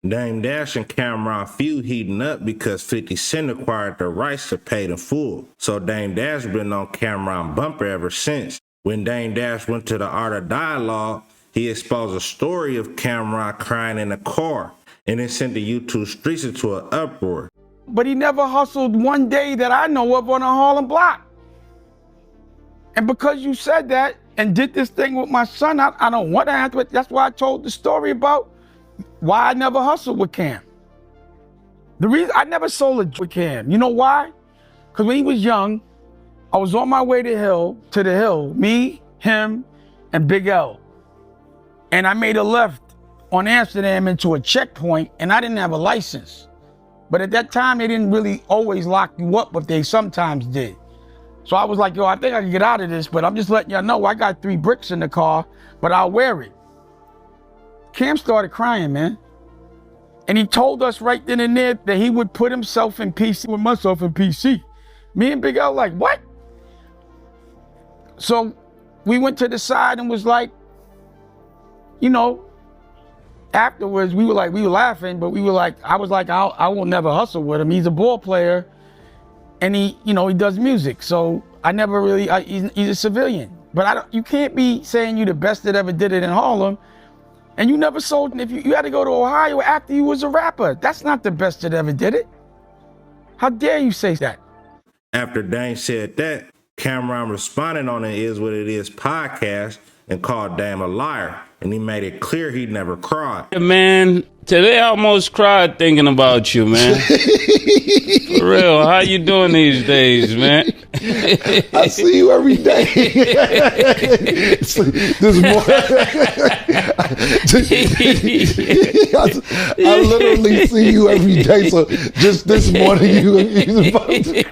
Dame Dash and Camron feud heating up because 50 Cent acquired the rights to Paid in Full. So Dame Dash been on Camron bumper ever since. When Dame Dash went to the Art of Dialogue, he exposed a story of Camron crying in a car, and it sent the YouTube streets into an uproar. But he never hustled one day that I know of on a Harlem block. And because you said that and did this thing with my son, I don't want to have to. That's why I told the story about why I never hustled with Cam. The reason I never sold a with Cam, you know why? Because when he was young, I was on my way to the hill, me, him, and Big L. And I made a left on Amsterdam into a checkpoint, and I didn't have a license. But at that time, they didn't really always lock you up, but they sometimes did. So I was like, yo, I think I can get out of this, but I'm just letting y'all know I got 3 bricks in the car, but I'll wear it. Cam started crying, man. And he told us right then and there that he would put himself in PC with myself in PC. Me and Big L like, what? So we went to the side and was like, you know, afterwards we were laughing, but we were like, I was like, I will never hustle with him. He's a ball player and he does music. So I never really, he's a civilian. But you can't be saying you the best that ever did it in Harlem. And you never sold, and if you had to go to Ohio after you was a rapper. That's not the best that ever did it. How dare you say that? After Dame said that, Camron responded on the Is What It Is podcast and called Dame a liar. And he made it clear he never cried. Yeah, man, today I almost cried thinking about you, man. For real, how you doing these days, man? I see you every day. This morning, I literally see you every day. So just this morning, you about to.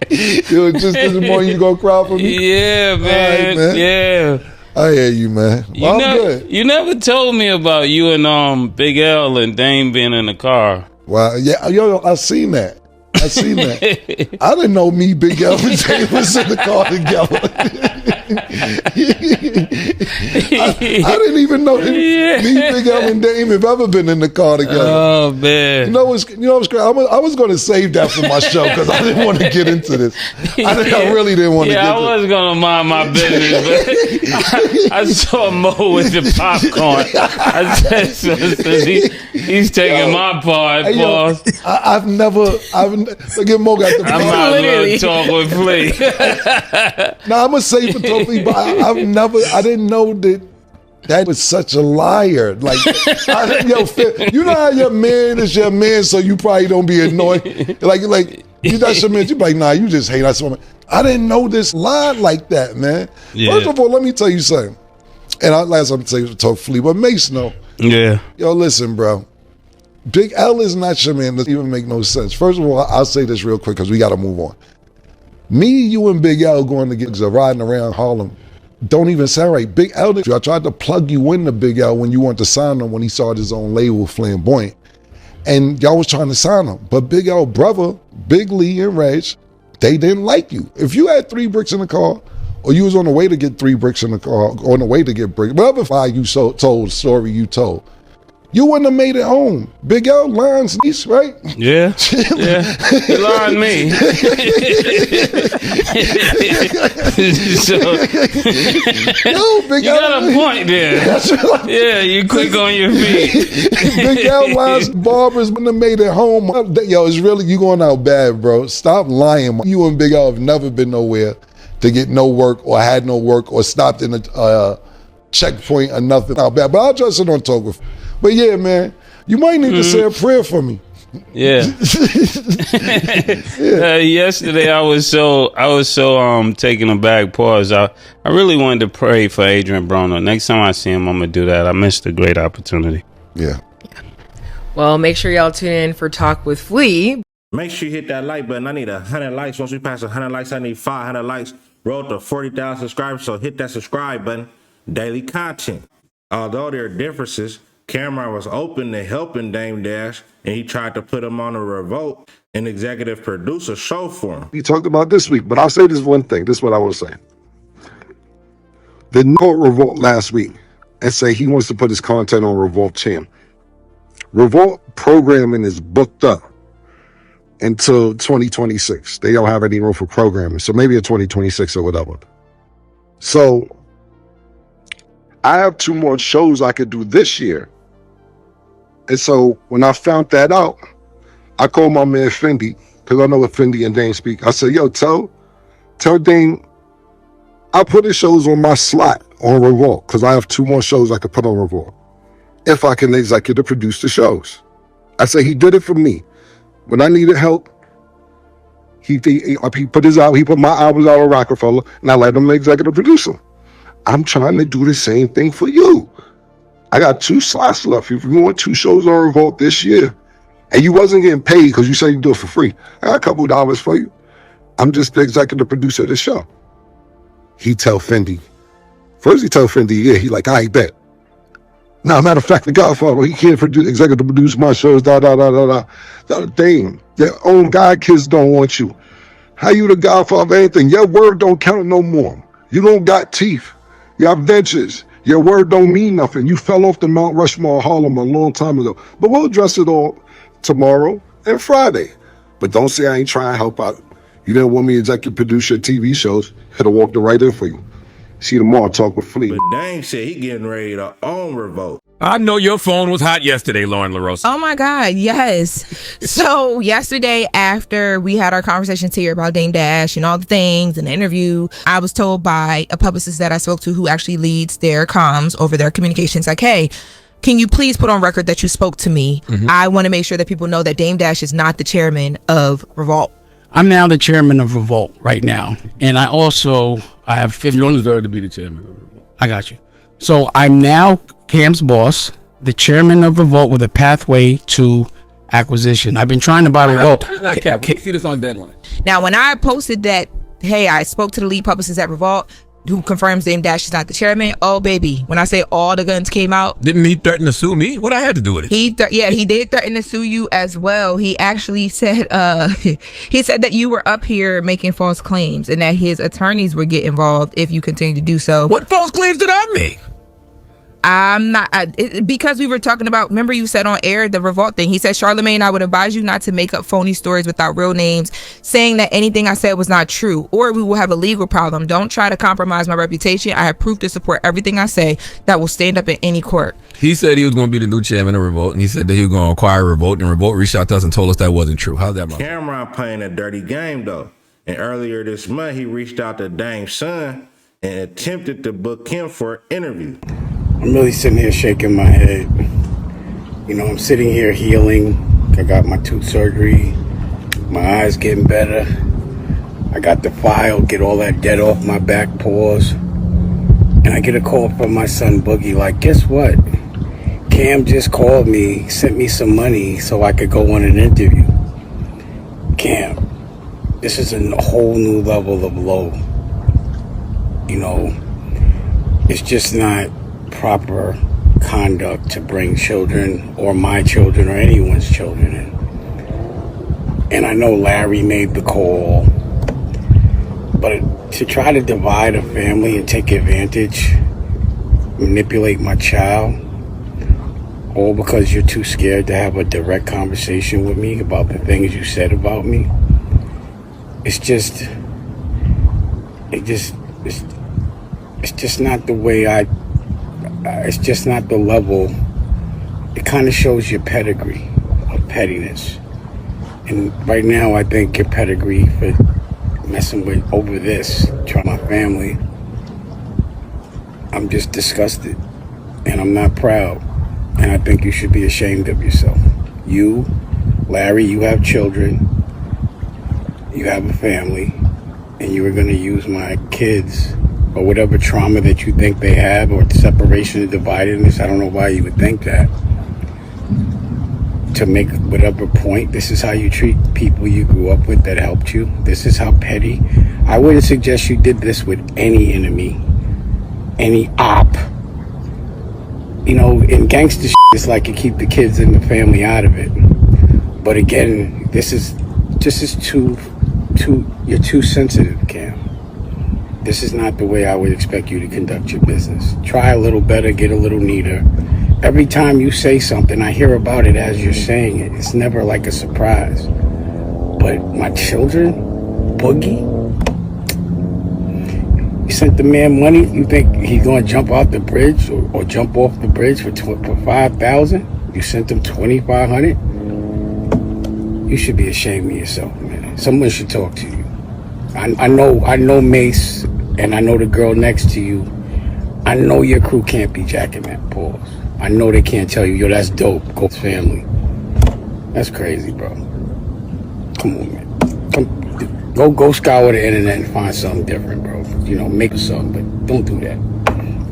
Just this morning, you gonna cry for me? Yeah, man. Right, man. Yeah. I hear you, man. Well, I'm good. You never told me about you and Big L and Dame being in the car. Wow, yeah, yo, I seen that. I seen that. I didn't know me, Big L, and Dame was in the car together. I didn't even know that me, Big L, and Dame have ever been in the car together. Oh man! You know what's great? I was going to save that for my show because I didn't want to get into this. I really didn't want to get into it. Yeah, I was going to mind my business, but I saw Mo with the popcorn. I said, so he's taking my part, hey, boss. I've never, look at Mo got the I'm not going to talk with Flea. Now I'm gonna say for totally, but I didn't know that was such a liar. Like, you know how your man is your man, so you probably don't be annoyed. Like that's your man. You be like, nah, you just hate that woman. I didn't know this lie like that, man. Yeah. First of all, let me tell you something. And last I'm saying to talk Flea, but Mace no. Yeah. Yo, listen, bro. Big L is not your man. Doesn't even make no sense. First of all, I'll say this real quick because we got to move on. Me, you, and Big L going to get riding around Harlem don't even sound right. Big L, I tried to plug you into Big L when you wanted to sign him when he started his own label, Flamboyant. And y'all was trying to sign him. But Big L brother, Big Lee and Reg, they didn't like you. If you had 3 bricks in the car, or you was on the way to get 3 bricks in the car, or on the way to get bricks, whatever file you told the story you told, you wouldn't have made it home. Big L lines niece, right? Yeah. Yeah. He lied me. So, Big you L, got a point there. Yeah, you quick on your feet. Big L lines barbers wouldn't have made it home. Yo, it's really, you going out bad, bro. Stop lying. You and Big L have never been nowhere to get no work or had no work or stopped in a checkpoint or nothing out bad. But I'll just sit on talk with. But yeah, man, you might need to say a prayer for me. Yeah. Yesterday I was so taken aback. Pause. I really wanted to pray for Adrien Broner. Next time I see him, I'm gonna do that. I missed a great opportunity. Yeah. Well, make sure y'all tune in for Talk with Flea. Make sure you hit that like button. I need 100 likes. Once we pass 100 likes, I need 500 likes. Roll to 40,000 subscribers, so hit that subscribe button. Daily content. Although there are differences, Camron was open to helping Dame Dash, and he tried to put him on a Revolt, an executive producer show for him. We talked about this week, but I'll say this one thing. This is what I will say. The no Revolt last week, and say he wants to put his content on Revolt channel. Revolt programming is booked up until 2026. They don't have any room for programming. So maybe in 2026 or whatever. So I have 2 more shows I could do this year. And so when I found that out, I called my man Fendi, because I know what Fendi and Dane speak. I said, yo, tell Dane I put his shows on my slot on Revolt, because I have 2 more shows I could put on Revolt if I can executive produce the shows. I say he did it for me. When I needed help, he put my albums out on Rockefeller, and I let him executive produce them. I'm trying to do the same thing for you. I got 2 slots left. If you want 2 shows on Revolt this year, and you wasn't getting paid because you said you do it for free, I got a couple of dollars for you. I'm just the executive producer of the show. He tell Fendi. First he tell Fendi, yeah, he like, I bet. Now, matter of fact, the Godfather, he can't executive produce my shows, That thing. Their own God kids don't want you. How you the Godfather of anything? Your word don't count no more. You don't got teeth. You have dentures. Your word don't mean nothing. You fell off the Mount Rushmore Harlem a long time ago. But we'll address it all tomorrow and Friday. But don't say I ain't trying to help out. You didn't want me to executive produce your TV shows. Had to walk the right in for you. See you tomorrow, talk with Fleet. But Dane said he getting ready to own Revolt. I know your phone was hot yesterday, Lauren LaRosa. Oh my God, yes. So yesterday, after we had our conversations here about Dame Dash and all the things and the interview, I was told by a publicist that I spoke to who actually leads their comms over their communications, like, hey, can you please put on record that you spoke to me? I want to make sure that people know that Dame Dash is not the chairman of Revolt. I'm now the chairman of Revolt right now. And I have 50. You don't deserve to be the chairman of Revolt. I got you. So I'm now Cam's boss, the chairman of Revolt with a pathway to acquisition. I've been trying to buy Revolt. Not Cap. See this on deadline. Now, when I posted that, hey, I spoke to the lead publicist at Revolt, who confirms Dame Dash is not the chairman. Oh, baby. When I say all the guns came out. Didn't he threaten to sue me? What I had to do with it? He did threaten to sue you as well. He actually said, he said that you were up here making false claims and that his attorneys would get involved if you continue to do so. What false claims did I make? I'm not, because we were talking about, remember you said on air the Revolt thing. He said, Charlamagne, I would advise you not to make up phony stories without real names, saying that anything I said was not true, or we will have a legal problem. Don't try to compromise my reputation. I have proof to support everything I say that will stand up in any court. He said he was going to be the new chairman of Revolt, and he said that he was going to acquire Revolt, and Revolt reached out to us and told us that wasn't true. How's that, Camron playing a dirty game, though. And earlier this month, he reached out to Dame's son and attempted to book him for an interview. I'm really sitting here shaking my head. You know, I'm sitting here healing. I got my tooth surgery. My eyes getting better. I got the file, get all that dead off my back paws. And I get a call from my son Boogie, like, guess what? Cam just called me, sent me some money so I could go on an interview. Cam, this is a whole new level of low. You know, it's just not proper conduct to bring children or my children or anyone's children in. And I know Larry made the call, but to try to divide a family and take advantage, manipulate my child, all because you're too scared to have a direct conversation with me about the things you said about me, it's just not the way it's just not the level. It kind of shows your pedigree of pettiness. And right now, I think your pedigree for messing with over this, trying my family, I'm just disgusted. And I'm not proud. And I think you should be ashamed of yourself. You, Larry, you have children. You have a family. And you are going to use my kids or whatever trauma that you think they have, or separation and dividedness. I don't know why you would think that. To make whatever point, this is how you treat people you grew up with that helped you. This is how petty. I wouldn't suggest you did this with any enemy, any op. You know, in gangster shit, it's like you keep the kids and the family out of it. But again, this is too, you're too sensitive, Cam. This is not the way I would expect you to conduct your business. Try a little better, get a little neater. Every time you say something, I hear about it as you're saying it. It's never like a surprise. But my children, Boogie, you sent the man money. You think he's gonna jump out the bridge or jump off the bridge for $5,000? You sent him $2,500. You should be ashamed of yourself, man. Someone should talk to you. I know Mace, and I know the girl next to you. I know your crew can't be jacking that. Pause. I know they can't tell you, yo, that's dope. Go family. That's crazy, bro. Come on, man. Go scour the internet and find something different, bro. You know, make something, but don't do that.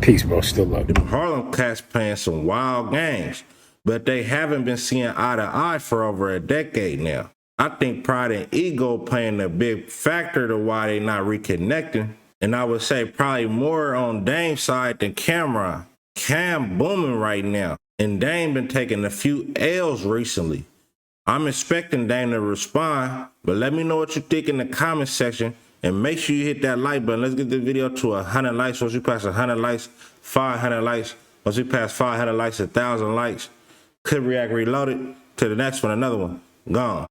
Peace, bro. Still love you. Harlem cats playing some wild games, but they haven't been seeing eye to eye for over a decade now. I think pride and ego playing a big factor to why they not reconnecting. And I would say probably more on Dame's side than Camron. Cam booming right now, and Dame been taking a few L's recently. I'm expecting Dame to respond, but let me know what you think in the comment section, and make sure you hit that like button. Let's get this video to 100 likes. Once we pass 100 likes, 500 likes. Once we pass 500 likes, 1,000 likes. Clip React Reloaded. To the next one, another one. Gone.